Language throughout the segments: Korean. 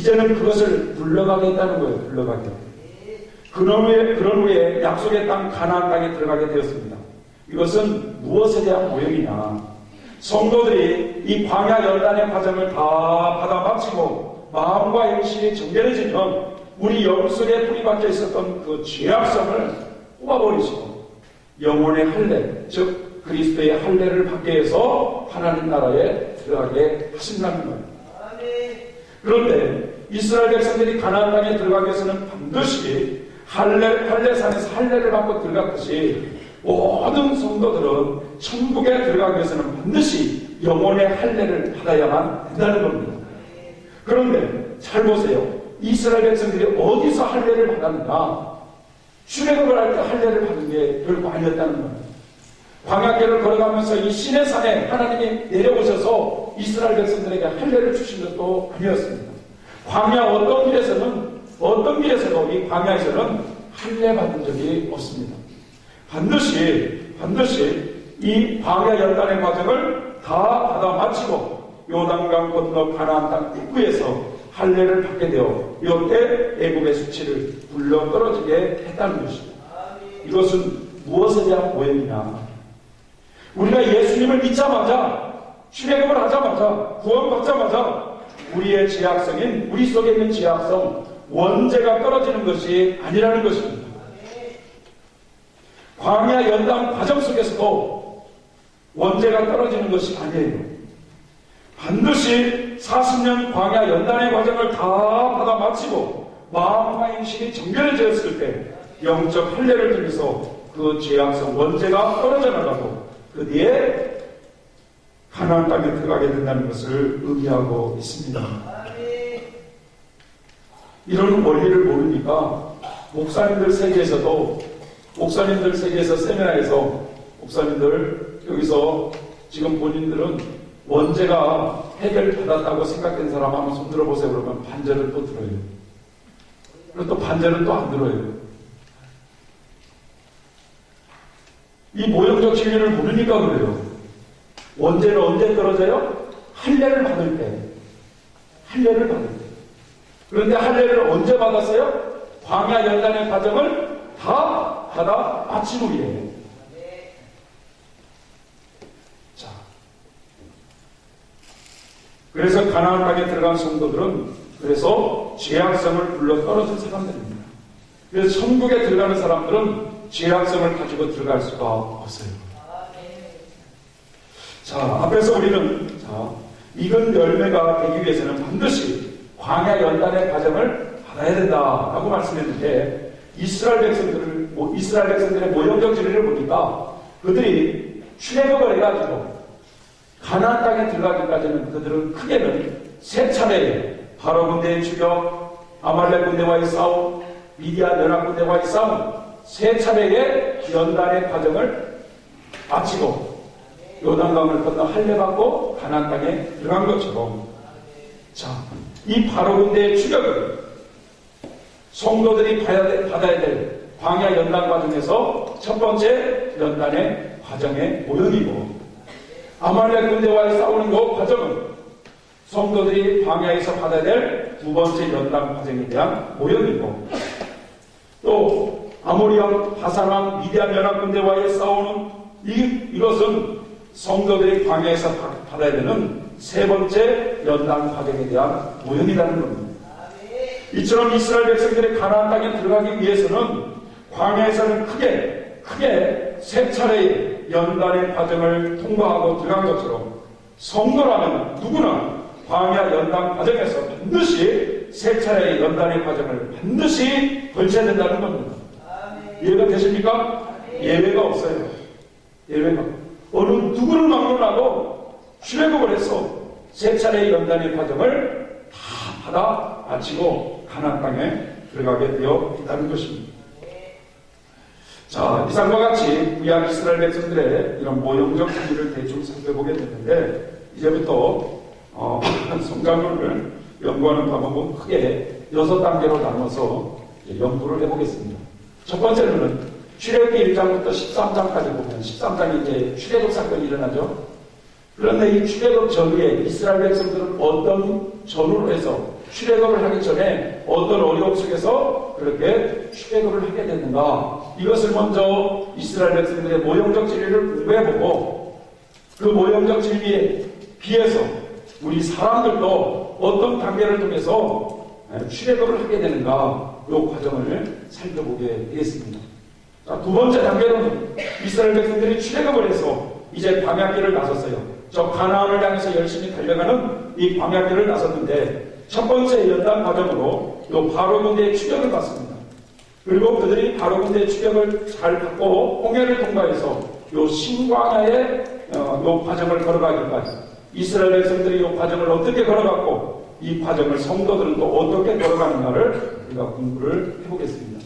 이제는 그것을 물러가게 했다는 거예요. 물러가게. 그런 후에 약속의 땅 가나안 땅에 들어가게 되었습니다. 이것은 무엇에 대한 모형이냐? 성도들이 이 광야 연단의 과정을 다 받아 마치고 마음과 행실이 정결해지면 우리 영혼 속에 뿌리박혀 있었던 그 죄악성을 뽑아버리시고 영혼의 할례, 즉 그리스도의 할례를 받게 해서 하나님 나라에 들어가게 하신다는 거예요. 그런데 이스라엘 백성들이 가나안 땅에 들어가기 위해서는 반드시 할례산에서 할례를 받고 들어갔듯이 모든 성도들은 천국에 들어가기 위해서는 반드시 영혼의 할례를 받아야만 된다는 겁니다. 그런데 잘 보세요. 이스라엘 백성들이 어디서 할례를 받았느냐? 출애굽을 할 때 할례를 받은 게 결코 아니었다는 겁니다. 광야길을 걸어가면서 이 시내산에 하나님이 내려오셔서 이스라엘 백성들에게 할례를 주신 것도 아니었습니다. 광야 어떤 길에서도 이 광야에서는 할례 받은 적이 없습니다. 반드시 이 광야 연단의 과정을 다 받아 마치고 요단강 건너 가나안 땅 입구에서 할례를 받게 되어 이때 애굽의 수치를 굴러 떨어지게 했다는 것입니다. 이것은 무엇에 대한 오해이냐? 우리가 예수님을 믿자마자, 출애굽을 하자마자, 구원받자마자 우리의 죄악성인, 우리 속에 있는 죄악성, 원죄가 떨어지는 것이 아니라는 것입니다. 광야 연단 과정 속에서도 원죄가 떨어지는 것이 아니에요. 반드시 40년 광야 연단의 과정을 다 받아 마치고 마음과 행실이 정결해졌을 때 영적 할례를 통해서 그 죄악성, 원죄가 떨어져 나가고 그 뒤에 가나안 땅에 들어가게 된다는 것을 의미하고 있습니다. 이런 원리를 모르니까 목사님들 세계에서 세미나에서 목사님들 여기서 지금 본인들은 원죄가 해결받았다고 생각된 사람 한번 손 들어보세요. 그러면 반절은 또 들어요. 그리고 또 반절은 또 안 들어요. 이 모형적 진리를 모르니까 그래요. 원죄는 언제 떨어져요? 할례를 받을 때. 그런데 할례를 언제 받았어요? 광야 연단의 과정을 다 받아 마친 후에. 자, 그래서 가나안 땅에 들어간 성도들은 그래서 죄악성을 불러 떨어진 사람들입니다. 그래서 천국에 들어가는 사람들은 죄악성을 가지고 들어갈 수가 없어요. 자, 앞에서 우리는 익은 열매가 되기 위해서는 반드시 광야 연단의 과정을 받아야 된다라고 말씀했는데 이스라엘 백성들의 모형적 진리를 보니까 그들이 출애굽을 해가지고 가나안 땅에 들어가기까지는 그들은 크게는 세 차례 바로 군대의 추격, 아말렉 군대와의 싸움, 미디안 연합 군대와의 싸움 세 차례의 연단의 과정을 마치고 요단강을 건너 할례받고 가나안 땅에 들어간 것처럼 이 바로 군대의 추격은 성도들이 받아야 될 광야 연단 과정에서 첫 번째 연단의 과정의 모형이고 아말렉 군대와의 싸우는 그 과정은 성도들이 광야에서 받아야 될 두 번째 연단 과정에 대한 모형이고 또 아모리왕, 바산왕, 미디안 연합 군대와의 싸우는 이것은 성도들이 광야에서 받아야 되는 세 번째 연단 과정에 대한 모형이라는 겁니다. 이처럼 이스라엘 백성들이 가나안 땅에 들어가기 위해서는 광야에서는 크게 세 차례의 연단의 과정을 통과하고 들어간 것처럼 성도라면 누구나 광야 연단 과정에서 반드시 세 차례의 연단의 과정을 반드시 걸쳐야 된다는 겁니다. 이해가 되십니까? 예외가 없어요. 예외가. 어느 누구를 막론하고 출애굽을 해서 세 차례의 연단의 과정을 다 받아 마치고 가나안 땅에 들어가게 되어 있다는 것입니다. 자, 이상과 같이 구약 이스라엘 백성들의 이런 모형적 진리를 대충 살펴보게 됐는데 이제부터 성경을 연구하는 방법은 크게 6단계로 나눠서 연구를 해보겠습니다. 첫 번째로는 출애굽기 1장부터 13장까지 보면 13장이 이제 출애굽 사건이 일어나죠. 그런데 이 출애굽 전후에 이스라엘 백성들은 어떤 전후로 해서 출애굽을 하기 전에 어떤 어려움 속에서 그렇게 출애굽을 하게 됐는가? 이것을 먼저 이스라엘 백성들의 모형적 진리를 공부해보고 그 모형적 진리에 비해서 우리 사람들도 어떤 단계를 통해서 출애굽을 하게 되는가? 이 과정을 살펴보게 되겠습니다. 자, 두 번째 단계로는 이스라엘 백성들이 출애굽을 해서 이제 광야길을 나섰어요. 저 가나안을 향해서 열심히 달려가는 이 광야길을 나섰는데 첫 번째 연단 과정으로 요 바로 군대의 추격을 받습니다. 그리고 그들이 바로 군대의 추격을 잘 받고 홍해를 통과해서 요 신광야의 요 과정을 걸어가기까지 이스라엘 백성들이 요 과정을 어떻게 걸어갔고 이 과정을 성도들은 또 어떻게 걸어가는가를 우리가 공부를 해보겠습니다.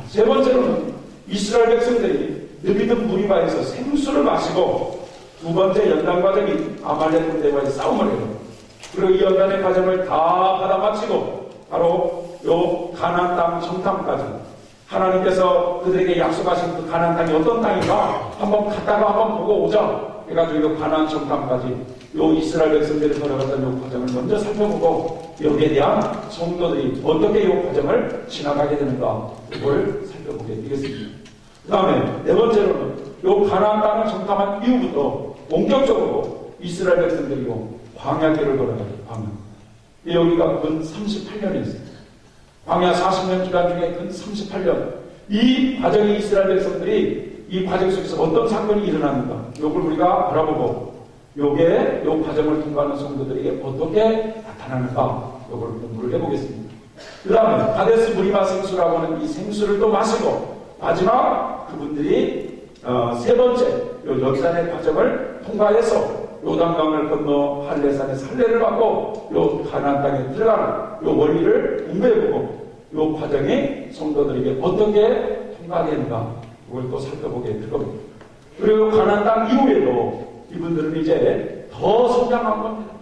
세 번째로는 이스라엘 백성들이 느비든 무리바에서 생수를 마시고 두 번째 연단 과정이 아말렉 군대와의 싸움을 해요. 그리고 이 연단의 과정을 다 받아 마치고 바로 요 가나안 땅 정탐까지 하나님께서 그들에게 약속하신 그 가나안 땅이 어떤 땅인가 한번 갔다가 한번 보고 오자 해가지고 요 가나안 정탐까지 요 이스라엘 백성들이 걸어갔던 요 과정을 먼저 살펴보고 여기에 대한 성도들이 어떻게 요 과정을 지나가게 되는가 그걸 살펴보게 되겠습니다. 그 다음에 네 번째로는 요 가나안 땅을 정탐한 이후부터 본격적으로 이스라엘 백성들이 요 광야길을 걸어가요. 광야. 여기가 근 38년이 있습니다. 광야 40년 기간 중에 근 38년. 이 과정이 이스라엘 백성들이 이 과정 속에서 어떤 사건이 일어났는가. 요걸 우리가 알아보고 요게 요 과정을 통과하는 성도들에게 어떻게 나타나는가. 요걸 공부를 해보겠습니다. 그 다음에 가데스 무리마 생수라고 하는 이 생수를 또 마시고 마지막 그분들이 세 번째 요 연단의 과정을 통과해서 요단강을 건너 할례산에서 할례를 받고 요 가나안 땅에 들어가는 요 원리를 공부해보고 요 과정이 성도들에게 어떻게 통과되는가 그걸 또 살펴보게 될 겁니다. 그리고 가나안 땅 이후에도 이분들은 이제 더 성장한 겁니다.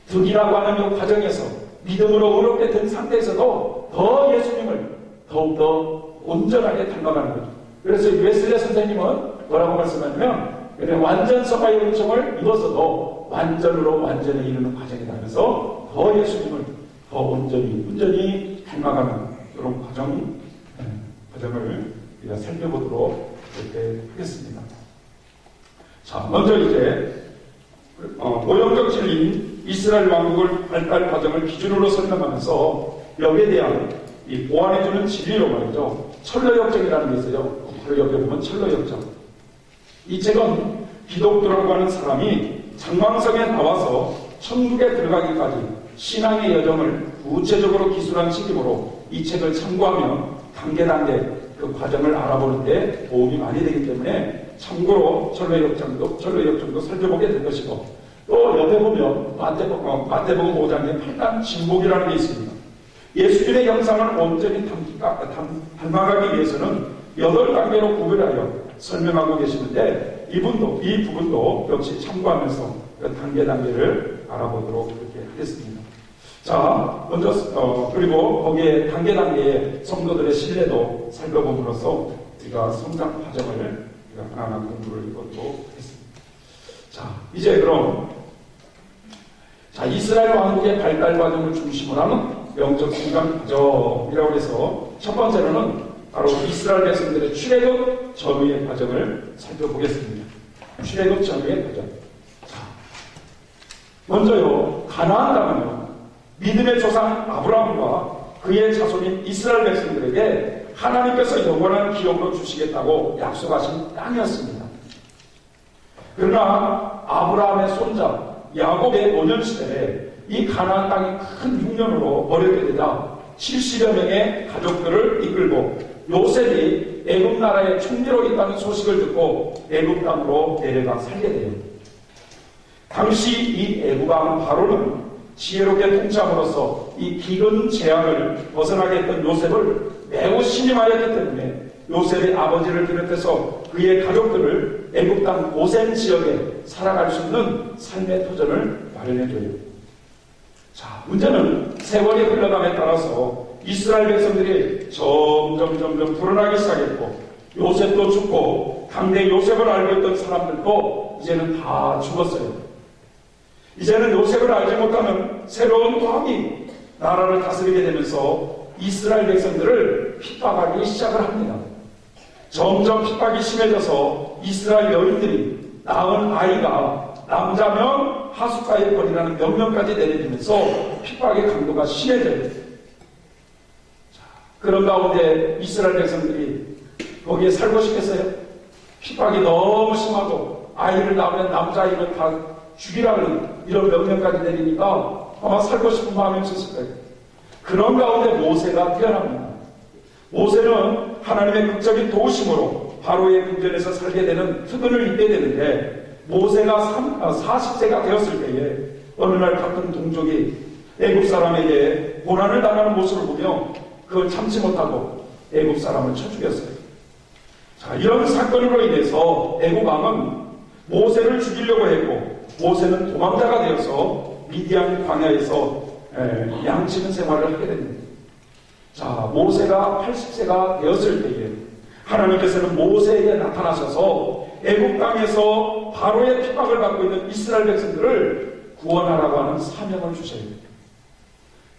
득이라고 하는 요 과정에서 믿음으로 어렵게 된 상태에서도 더 예수님을 더욱더 온전하게 닮아가는 거죠. 그래서 웨슬리 선생님은 뭐라고 말씀하냐면 완전성화의 은총을 입어서도 완전으로 완전에 이르는 과정이라면서 더 예수님을 더 온전히 닮아가는 그런 과정을 우리가 살펴보도록 이렇게 하겠습니다. 자, 먼저 이제 모형적 진리인 이스라엘 왕국을 발달 과정을 기준으로 설명하면서 여기에 대한 이 보완해주는 진리로 말이죠. 철로역정이라는 게 있어요. 바로 옆에 보면 철로역정. 이 책은 기독교라고 하는 사람이 장왕성에 나와서 천국에 들어가기까지 신앙의 여정을 구체적으로 기술한 책이므로 이 책을 참고하면 단계 그 과정을 알아보는 데 도움이 많이 되기 때문에 참고로 철로역정도 살펴보게 될 것이고 또 옆에 보면 마태복음 5장에 8단 진복이라는 게 있습니다. 예수님의 형상을 온전히 닮아가기 위해서는 8단계로 구별하여 설명하고 계시는데 이 부분도 역시 참고하면서 그 단계를 알아보도록 그렇게 하겠습니다. 자, 먼저 그리고 거기에 단계의 성도들의 신뢰도 살펴봄으로써 우리가 성장 과정을 우리가 하나하나 공부를 해보도록 하겠습니다. 자, 이제 그럼 이스라엘 왕국의 발달 과정을 중심으로 하는 영적 성장 과정이라고 해서 첫 번째로는 바로 이스라엘 백성들의 출애굽 전후의 과정을 살펴보겠습니다. 출애굽 전후의 과정. 자, 먼저요, 가나안 땅은요, 믿음의 조상 아브라함과 그의 자손인 이스라엘 백성들에게 하나님께서 영원한 기업으로 주시겠다고 약속하신 땅이었습니다. 그러나 아브라함의 손자 야곱의 노년 시대에 이 가나안 땅이 큰 흉년으로 어렵게 되자 70여 명의 가족들을 이끌고 요셉이 애굽 나라의 총리로 있다는 소식을 듣고 애굽 땅으로 내려가 살게 돼요. 당시 이 애굽 왕 바로는 지혜롭게 통치함으로써 이 기근 재앙을 벗어나게 했던 요셉을 매우 신임하였기 때문에 요셉의 아버지를 비롯해서 그의 가족들을 애굽 땅 고센 지역에 살아갈 수 있는 삶의 터전을 마련해줘요. 자, 문제는 세월이 흘러감에 따라서 이스라엘 백성들이 점점 불어나기 시작했고 요셉도 죽고 당대 요셉을 알고 있던 사람들도 이제는 다 죽었어요. 이제는 요셉을 알지 못하는 새로운 왕이 나라를 다스리게 되면서 이스라엘 백성들을 핍박하기 시작을 합니다. 점점 핍박이 심해져서 이스라엘 여인들이 낳은 아이가 남자면 하숫가에 버리라는 명령까지 내려지면서 핍박의 강도가 심해져요. 그런 가운데 이스라엘 백성들이 거기에 살고 싶겠어요? 핍박이 너무 심하고 아이를 낳으면 남자아이는 다 죽이라는 이런 명령까지 내리니까 아마 살고 싶은 마음이 없었을 거예요. 그런 가운데 모세가 태어납니다. 모세는 하나님의 극적인 도우심으로 바로의 궁전에서 살게 되는 특권을 입게 되는데, 모세가 40세가 되었을 때에 어느 날 같은 동족이 애굽 사람에게 고난을 당하는 모습을 보며 그걸 참지 못하고 애굽 사람을 쳐 죽였어요. 자, 이런 사건으로 인해서 애굽 왕은 모세를 죽이려고 했고, 모세는 도망자가 되어서 미디안 광야에서 양치는 생활을 하게 됩니다. 자, 모세가 80세가 되었을 때에 하나님께서는 모세에게 나타나셔서 애굽 땅에서 바로의 핍박을 받고 있는 이스라엘 백성들을 구원하라고 하는 사명을 주셔야 됩니다.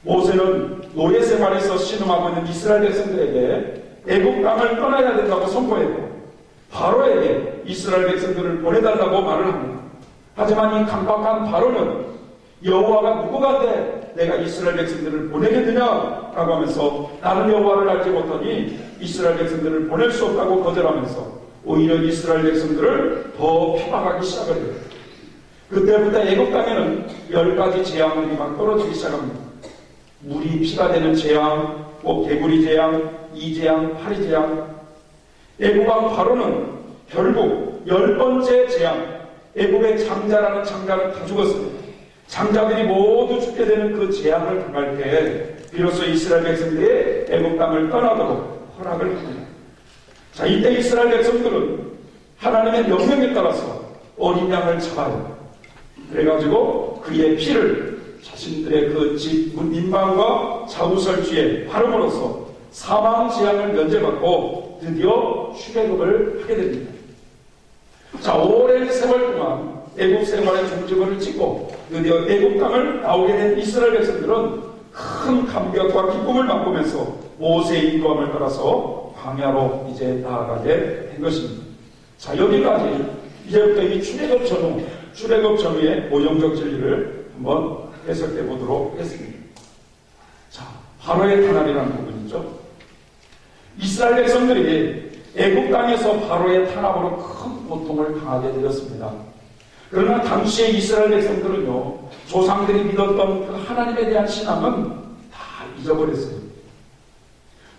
모세는 노예 생활에서 신음하고 있는 이스라엘 백성들에게 애굽 땅을 떠나야 된다고 선포했고, 바로에게 이스라엘 백성들을 보내달라고 말을 합니다. 하지만 이 강박한 바로는 여호와가 누구간데 내가 이스라엘 백성들을 보내겠느냐라고 하면서 나는 여호와를 알지 못하니 이스라엘 백성들을 보낼 수 없다고 거절하면서 오히려 이스라엘 백성들을 더 핍박하기 시작을 해요. 그때부터 애굽 땅에는 10가지 재앙들이 막 떨어지기 시작합니다. 물이 피가 되는 재앙, 개구리 재앙, 이재앙, 파리재앙. 애굽 왕 바로는 결국 10번째 재앙, 애굽의 장자라는 장자는 다 죽었습니다. 장자들이 모두 죽게 되는 그 재앙을 당할 때 비로소 이스라엘 백성들이 애굽 땅을 떠나도록 허락을 합니다. 자, 이때 이스라엘 백성들은 하나님의 명령에 따라서 어린 양을 잡아요. 그래가지고 그의 피를 자신들의 그 집 민방과 자우설주에 바름으로써 사망 재앙을 면제받고 드디어 출애굽을 하게 됩니다. 자, 오랜 세월 동안 애굽 생활의 종지부를 찍고 드디어 애굽 땅을 나오게 된 이스라엘 백성들은 큰 감격과 기쁨을 맛보면서 모세의 인도함을 따라서 광야로 이제 나아가게 된 것입니다. 자, 여기까지 이제부터 이 출애굽 전후의 모형적 진리를 한번 해석해 보도록 하겠습니다. 자, 바로의 탄압이라는 부분이죠. 이스라엘 백성들이 애굽 땅에서 바로의 탄압으로 큰 고통을 당하게 되었습니다. 그러나 당시의 이스라엘 백성들은요, 조상들이 믿었던 그 하나님에 대한 신앙은 다 잊어버렸어요.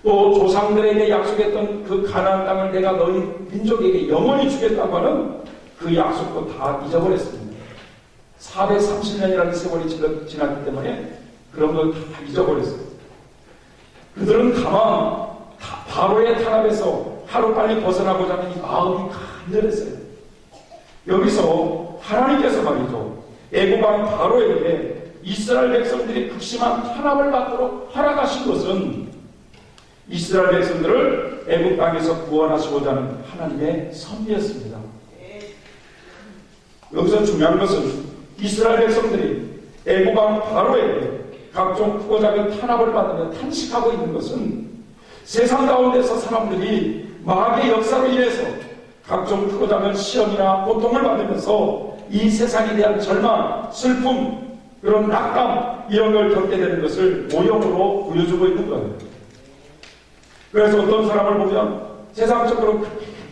또 조상들에게 약속했던 그 가나안 땅을 내가 너희 민족에게 영원히 주겠다고 하는 그 약속도 다 잊어버렸습니다. 430년이라는 세월이 지났기 때문에 그런 걸 다 잊어버렸어요. 그들은 다만 바로의 탄압에서 하루빨리 벗어나고자 하는 이 마음이 간절했어요. 여기서 하나님께서 말이죠, 애굽 왕 바로에게 이스라엘 백성들이 극심한 탄압을 받도록 허락하신 것은 이스라엘 백성들을 애굽 땅에서 구원하시고자 하는 하나님의 섭리였습니다. 여기서 중요한 것은 이스라엘 백성들이 애굽 왕 바로에게 각종 크고 작은 탄압을 받으며 탄식하고 있는 것은 세상 가운데서 사람들이 마귀의 역사로 인해서 각종 크고 작은 시험이나 고통을 받으면서 이 세상에 대한 절망, 슬픔, 그런 낙담 이런 걸 겪게 되는 것을 모형으로 보여주고 있는 거예요. 그래서 어떤 사람을 보면 세상적으로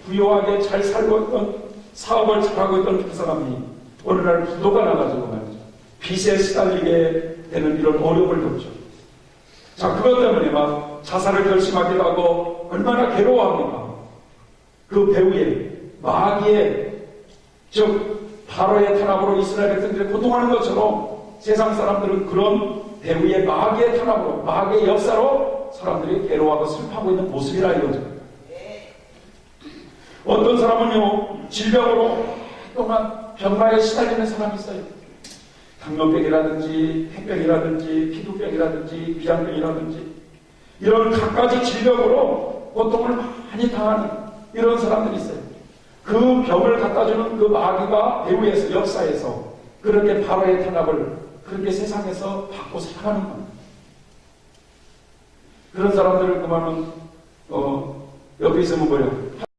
부유하게 잘 살고 있던, 사업을 잘하고 있던 그 사람이 어느 날 부도가 나가지고 말이죠, 빚에 시달리게 되는 이런 어려움을 겪죠. 자, 그것 때문에 막 자살을 결심하기도 하고 얼마나 괴로워합니까? 그 배후에 마귀의, 즉 바로의 탄압으로 이스라엘 백성들이 고통하는 것처럼 세상 사람들은 그런 배후의 마귀의 탄압으로, 마귀의 역사로 사람들이 괴로워하고 슬퍼하고 있는 모습이라 이거죠. 어떤 사람은요, 질병으로 동안 병마에 시달리는 사람이 있어요. 당뇨병이라든지 폐병이라든지 피부병이라든지 위장병이라든지 이런 갖가지 질병으로 고통을 많이 당하는 이런 사람들이 있어요. 그 병을 갖다주는 그 마귀가 배후에서, 역사에서 그렇게 바로의 탄압을 그렇게 세상에서 받고 살아가는 겁니다. 그런 사람들을 그만은 옆에 있으면 뭐예요?